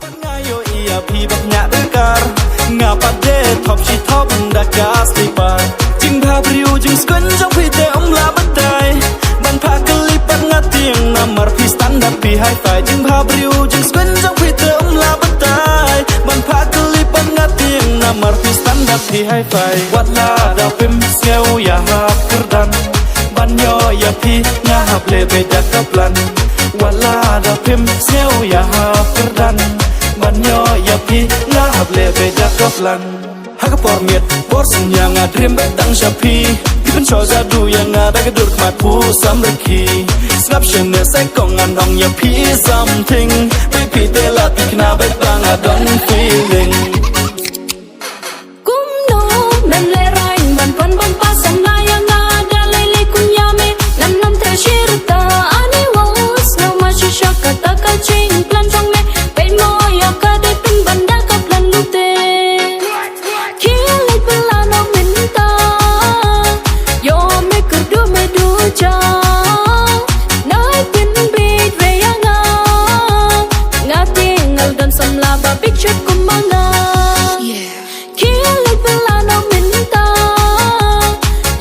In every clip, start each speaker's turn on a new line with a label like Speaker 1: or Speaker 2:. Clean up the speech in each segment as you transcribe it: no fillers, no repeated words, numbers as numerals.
Speaker 1: Ngayo iya pi bak nyak dekar ngapa de top chi top daka sleeper jing bha briu jing skun jong pi te la batai ban pha kelipat ngatieng namar pi standar pi high five jing bha briu jing skun jong pi te la batai ban pha kelipat ngatieng namar pi standar pi high five watla da pim skeu ya ha kerdan ban yo ya pi ngahap lebe dakaplan wala da pim skeu ya ha kerdan banyo ya pi ngahap lebe dakaplan hakapor miet bor yang adrim betang shapi pen cho jadu yang ada kedur mat pu samreki snap shene sai kong andong ya pi something pi tela tikna betang adon feeling
Speaker 2: kum no nan le rain ban pasam na yang ada lele kunyame nam trashirta ani was no much shakata ka ching plan jong me pe mo ya ka de pin banda ka plan lute kia le pela no minta yo me kurdu me du ja nai pin beat ve yanga ngati ngal dan sam la ba picture kumanga kia le pela no minta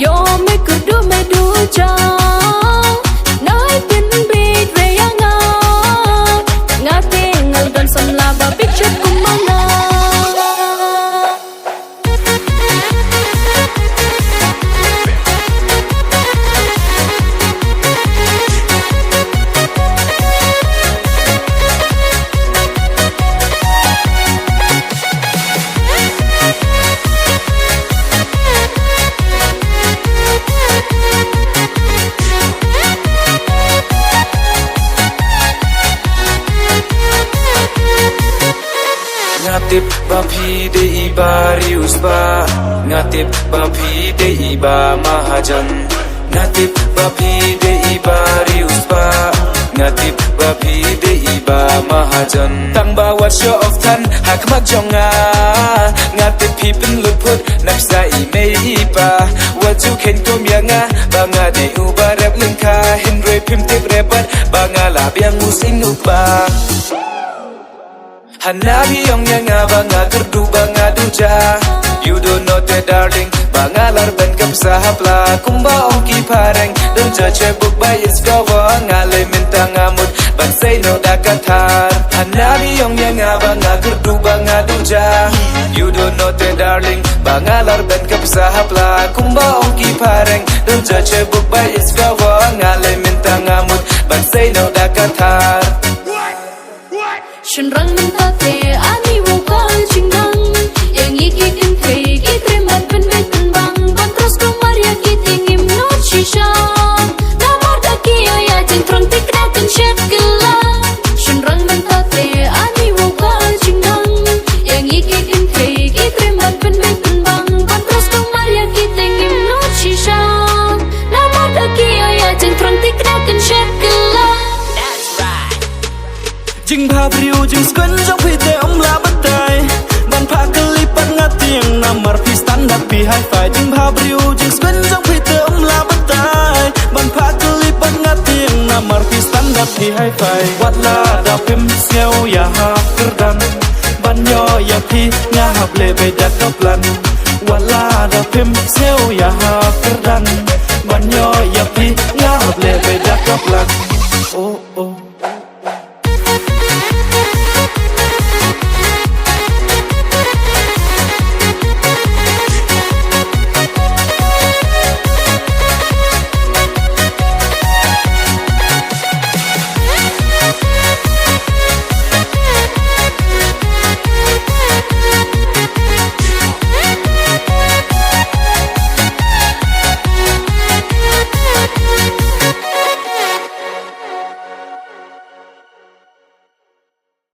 Speaker 2: yo me kurdu me du ja nai pin beat ve yanga ngati ngal dan sam la ba picture kumanga
Speaker 3: Ngatip bapi de ibari usba ngatip bapi de iba mahajan ngatip bapi de ibari usba ngatip bapi de iba mahajan tang bawa show of tan hakmak jonga ngatip pipin luput napsa imei iba waju ken kom yanga banga de ubarap lengka henry pimtip repat banga lab yang musing uba Hanabi yang banga kerdu banga duja You don't know that darling banga larban kam sahapla kumba ongki pareng dan jace buk bay is gawa ngale minta ngamut ban say no dakatar Hanabi yang banga kerdu banga duja You don't know that darling banga larban kam sahapla kumba ongki pareng dan jace buk bay is gawa ngale minta ngamut ban say no dakatar
Speaker 2: Shin rang min ta te ani wo kal ching nang yang iki kin te ki tremat pen pen bang ban terus kumaria ki tingim no shisha na marda ki ya jin trong tik na kan shet kila Shin rang min ta te ani wo kal ching nang yang iki kin te ki tremat pen pen bang ban terus kumaria ki tingim no shisha na marda ki ya jin trong tik na kan shet kila
Speaker 1: jing bha briu jing skun jong pi te la batai ban pha kelipat ngatieng namar pi standar pi high five jing bha briu jing skun jong pi te la batai ban pha kelipat ngatieng namar pi standar pi high five watla da pim skeu ya ha kerdan ban yo ya pi ngahap lebe dakaplan wala da pim skeu ya ha kerdan ban yo ya pi ngahap lebe dakaplan